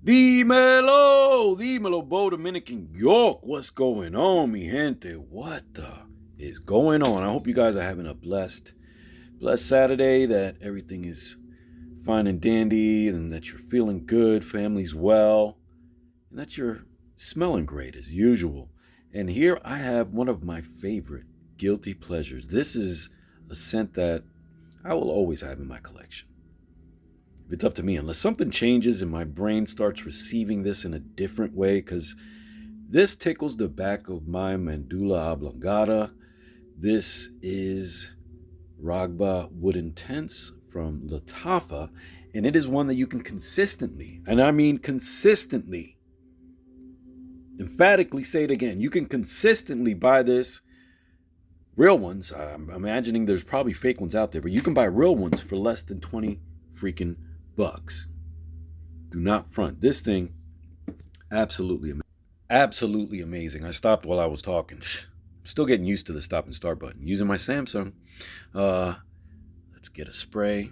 Dímelo, Bo Dominican York. What's going on, mi gente? What the is going on? I hope you guys are having a blessed Saturday, that everything is fine and dandy, and that you're feeling good, family's well, and that you're smelling great as usual. And here I have one of my favorite guilty pleasures. This is a scent that I will always have in my collection. If it's up to me, unless something changes and my brain starts receiving this in a different way, because this tickles the back of my medulla oblongata. This is Raghba Wood Intense from Latafa, and it is one that you can consistently, and I mean consistently, emphatically say it again, you can consistently buy this. Real ones, I'm imagining there's probably fake ones out there, but you can buy real ones for less than 20 freaking bucks. Do not front. This thing, absolutely amazing. I stopped while I was talking. I'm still getting used to the stop and start button. Using my Samsung. Let's get a spray.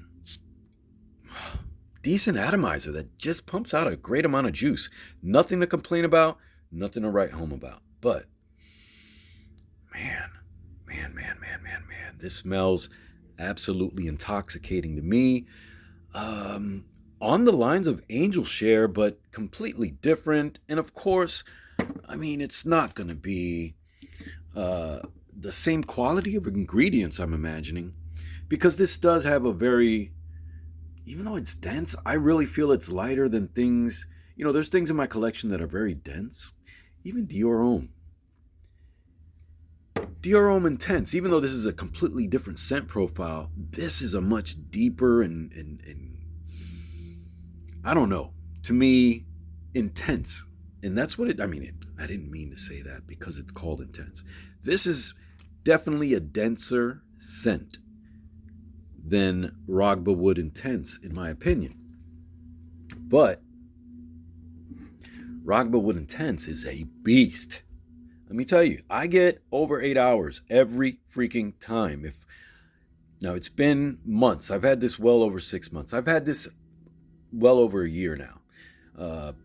Decent atomizer that just pumps out a great amount of juice. Nothing to complain about, nothing to write home about. But, man, this smells absolutely intoxicating to me. On the lines of angel share, but completely different. And of course, I mean, it's not going to be the same quality of ingredients, I'm imagining, because this does have a very, even though it's dense, I really feel it's lighter than things, there's things in my collection that are very dense. Even Dior Homme Intense, even though this is a completely different scent profile, this is a much deeper and I don't know, to me, intense. And that's what I didn't mean to say that because it's called intense. This is definitely a denser scent than Raghba Wood Intense, in my opinion. But Raghba Wood Intense is a beast. Let me tell you, I get over 8 hours every freaking time. Now, it's been months. I've had this well over 6 months. I've had this well over a year now.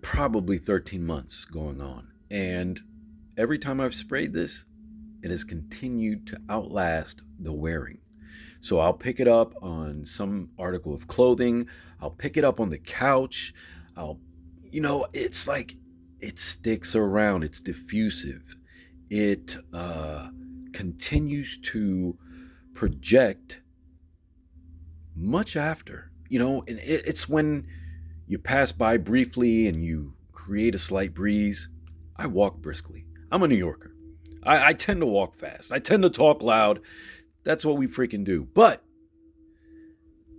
Probably 13 months going on. And every time I've sprayed this, it has continued to outlast the wearing. So I'll pick it up on some article of clothing. I'll pick it up on the couch. It's like it sticks around. It's diffusive. It continues to project much after. And it's when you pass by briefly and you create a slight breeze. I walk briskly. I'm a New Yorker. I tend to walk fast. I tend to talk loud. That's what we freaking do. But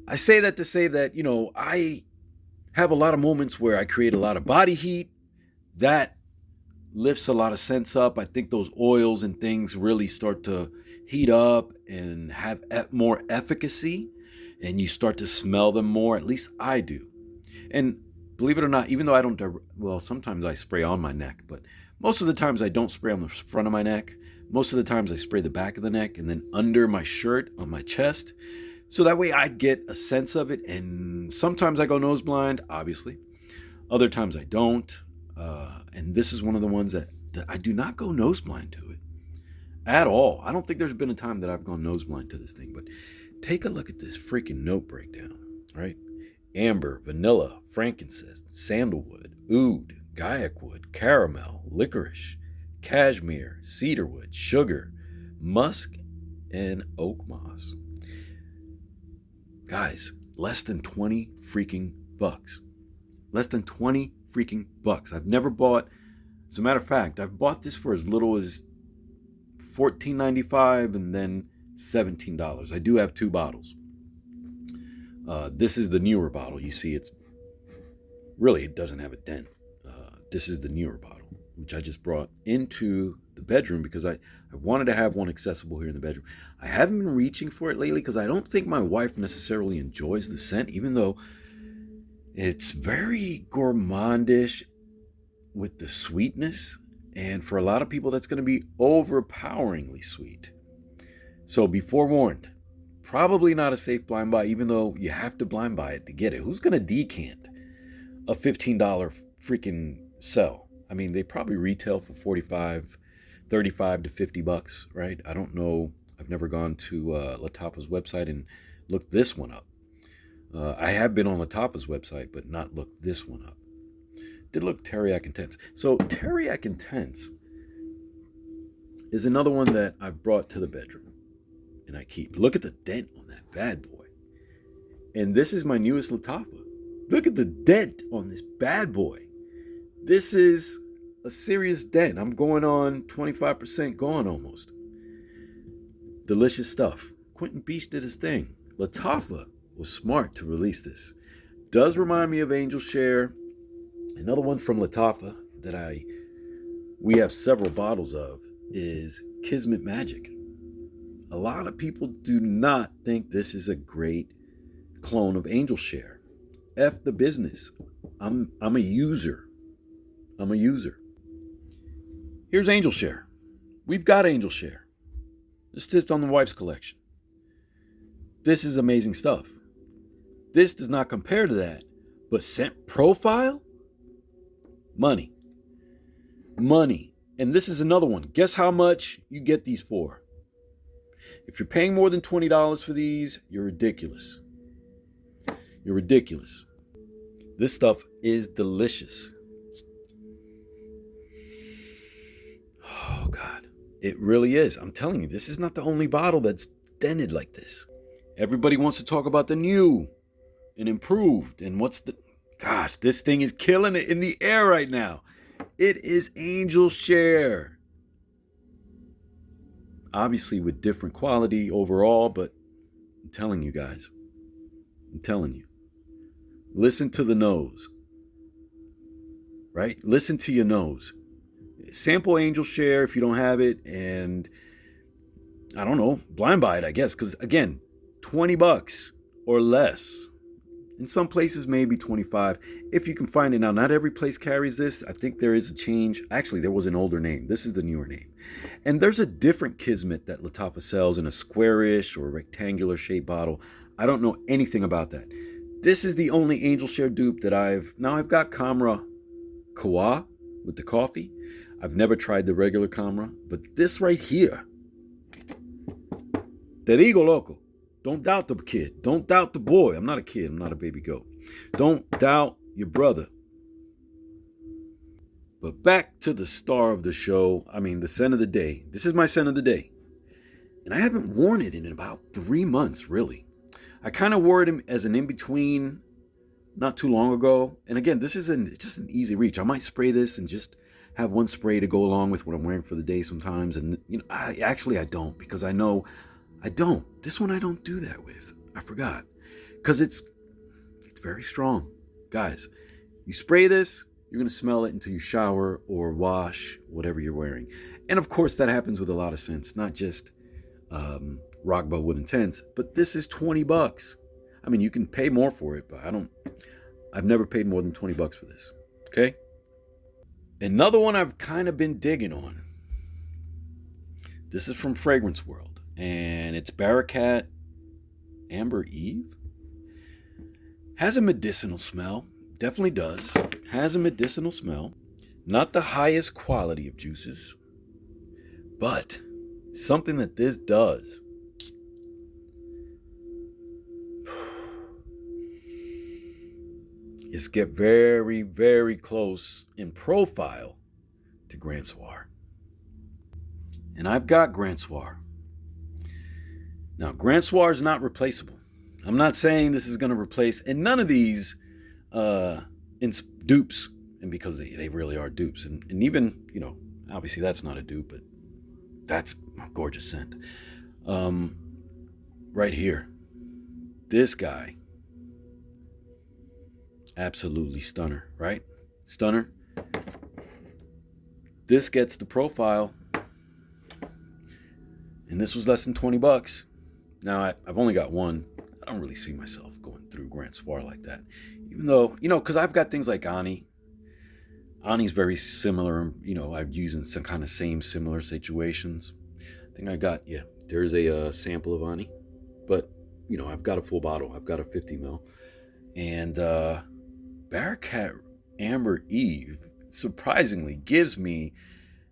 I say that to say that, I have a lot of moments where I create a lot of body heat. That lifts a lot of scents up. I think those oils and things really start to heat up and have more efficacy, and you start to smell them more. At least I do. And believe it or not, even though I don't, sometimes I spray on my neck, but most of the times I don't spray on the front of my neck. Most of the times I spray the back of the neck and then under my shirt on my chest. So that way I get a sense of it. And sometimes I go nose blind, obviously. Other times I don't. And this is one of the ones that I do not go nose blind to it at all. I don't think there's been a time that I've gone nose blind to this thing. But take a look at this freaking note breakdown, right? Amber, vanilla, frankincense, sandalwood, oud, guaiac wood, caramel, licorice, cashmere, cedarwood, sugar, musk, and oak moss. Guys, less than 20 freaking bucks. Less than 20 freaking bucks. I've never bought, as a matter of fact, I've bought this for as little as $14.95 and then $17. I do have 2 bottles. This is the newer bottle. You see, it doesn't have a dent. This is the newer bottle, which I just brought into the bedroom because I wanted to have one accessible here in the bedroom. I haven't been reaching for it lately because I don't think my wife necessarily enjoys the scent, even though it's very gourmandish with the sweetness. And for a lot of people, that's going to be overpoweringly sweet. So be forewarned. Probably not a safe blind buy, even though you have to blind buy it to get it. Who's going to decant a $15 freaking sell. I mean, they probably retail for 45, 35 to $50, right? I don't know. I've never gone to Latafa's website and looked this one up. I have been on Latafa's website, but not looked this one up. Did look Teriyaki Intense. So Teriyaki Intense is another one that I've brought to the bedroom and I keep. Look at the dent on that bad boy. And this is my newest Latafa. Look at the dent on this bad boy. This is a serious dent. I'm going on 25% gone almost. Delicious stuff. Quentin Beach did his thing. Latafa was smart to release this. Does remind me of Angel Share. Another one from Latafa that we have several bottles of is Kismet Magic. A lot of people do not think this is a great clone of Angel Share. F the business. I'm a user. Here's Angel Share. We've got Angel Share. This sits on the wife's collection. This is amazing stuff. This does not compare to that. But scent profile? Money. And this is another one. Guess how much you get these for? If you're paying more than $20 for these, you're ridiculous. This stuff is delicious. Oh, God. It really is. I'm telling you, this is not the only bottle that's dented like this. Everybody wants to talk about the new and improved. And gosh, this thing is killing it in the air right now. It is Angel Share. Obviously with different quality overall, but I'm telling you guys. Listen to the nose. Right? Listen to your nose. Sample Angel Share if you don't have it, and I don't know, blind buy it, I guess, because again, $20 or less. In some places, maybe 25 if you can find it. Now, not every place carries this. I think there is a change. Actually, there was an older name. This is the newer name. And there's a different Kismet that Latafa sells in a squarish or rectangular shaped bottle. I don't know anything about that. This is the only Angel Share dupe that I've got Kamra Kawa with the coffee. I've never tried the regular Kamra, but this right here. Te digo, loco. Don't doubt the kid. Don't doubt the boy. I'm not a kid. I'm not a baby goat. Don't doubt your brother. But back to the star of the show. The scent of the day. This is my scent of the day. And I haven't worn it in about 3 months, really. I kind of wore it as an in-between not too long ago. And again, this is just an easy reach. I might spray this and just have one spray to go along with what I'm wearing for the day sometimes. And, I don't, because I know I don't. This one I don't do that with. I forgot. Because it's very strong. Guys, you spray this, you're going to smell it until you shower or wash whatever you're wearing. And of course, that happens with a lot of scents, not just Raghba Wood Intense, but this is $20. You can pay more for it, but I've never paid more than $20 for this. Okay? Another one I've kind of been digging on. This is from Fragrance World, and it's Barakat Amber Eve. Has a medicinal smell. Definitely does. Has a medicinal smell. Not the highest quality of juices, but something that this does. Is get very, very close in profile to Grand Soir. And I've got Grand Soir. Now, Grand Soir is not replaceable. I'm not saying this is going to replace, and none of these dupes, and because they really are dupes. And even, obviously that's not a dupe, but that's a gorgeous scent. Right here. This guy. Absolutely stunner, right? Stunner. This gets the profile. And this was less than $20. Now, I've only got one. I don't really see myself going through Grand Soir like that. Even though, because I've got things like Ani. Ani's very similar, I've used in some kind of similar situations. I think I got, there's a sample of Ani. But, I've got a full bottle. I've got a 50 ml. And Barakat Amber Eve surprisingly gives me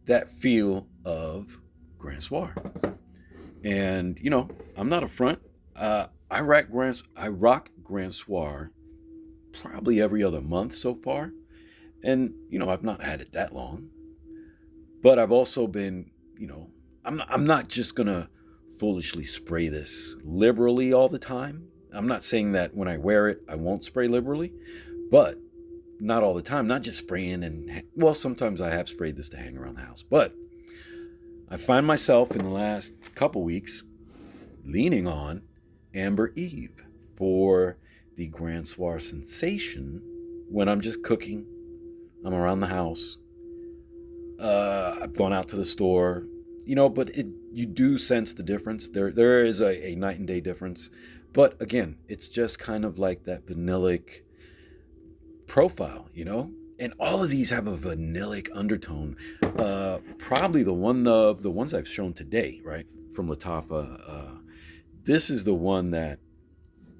that feel of Grand Soir. And, I'm not a front. I rock Grand Soir probably every other month so far. And, I've not had it that long. But I've also been, I'm not just going to foolishly spray this liberally all the time. I'm not saying that when I wear it, I won't spray liberally, but not all the time, not just spraying well, sometimes I have sprayed this to hang around the house, but I find myself in the last couple weeks leaning on Amber Eve for the Grand Soir sensation when I'm just cooking, I'm around the house, I've gone out to the store, but you do sense the difference. There is a night and day difference. But again, it's just kind of like that vanillic profile, And all of these have a vanillic undertone. Probably the ones I've shown today, right, from Latafa. This is the one that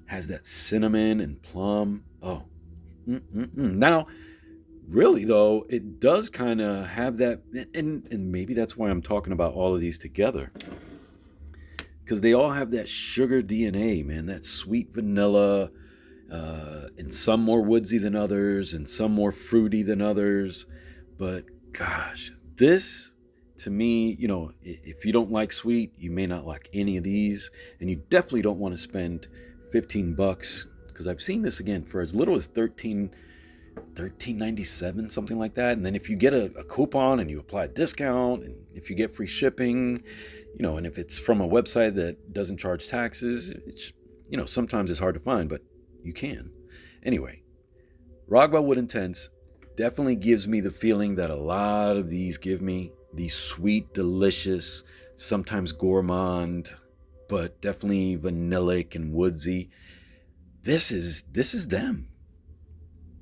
has that cinnamon and plum. Oh, now, really though, it does kind of have that, and maybe that's why I'm talking about all of these together, because they all have that sugar DNA, man. That sweet vanilla. And some more woodsy than others, and some more fruity than others. But gosh, this to me, if you don't like sweet, you may not like any of these, and you definitely don't want to spend $15 because I've seen this again for as little as $13.97, something like that. And then if you get a coupon and you apply a discount, and if you get free shipping, and if it's from a website that doesn't charge taxes, it's sometimes it's hard to find, but you can. Anyway, Raghba Wood Intense definitely gives me the feeling that a lot of these give me. These sweet, delicious, sometimes gourmand, but definitely vanillic and woodsy. This is them.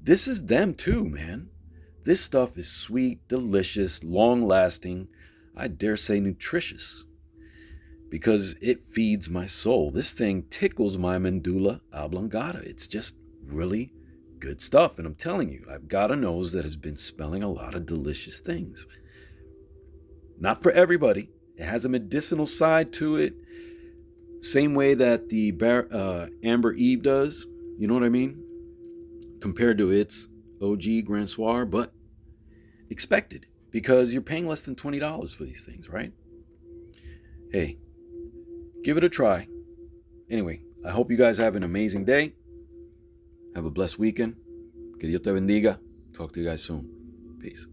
This is them too, man. This stuff is sweet, delicious, long-lasting, I dare say nutritious, because it feeds my soul. This thing tickles my medulla oblongata. It's just really good stuff. And I'm telling you, I've got a nose that has been smelling a lot of delicious things. Not for everybody. It has a medicinal side to it, same way that the Amber Eve does. You know what I mean? Compared to its OG Grand Soir, but expected, because you're paying less than $20 for these things, right? Hey, give it a try. Anyway, I hope you guys have an amazing day. Have a blessed weekend. Que Dios te bendiga. Talk to you guys soon. Peace.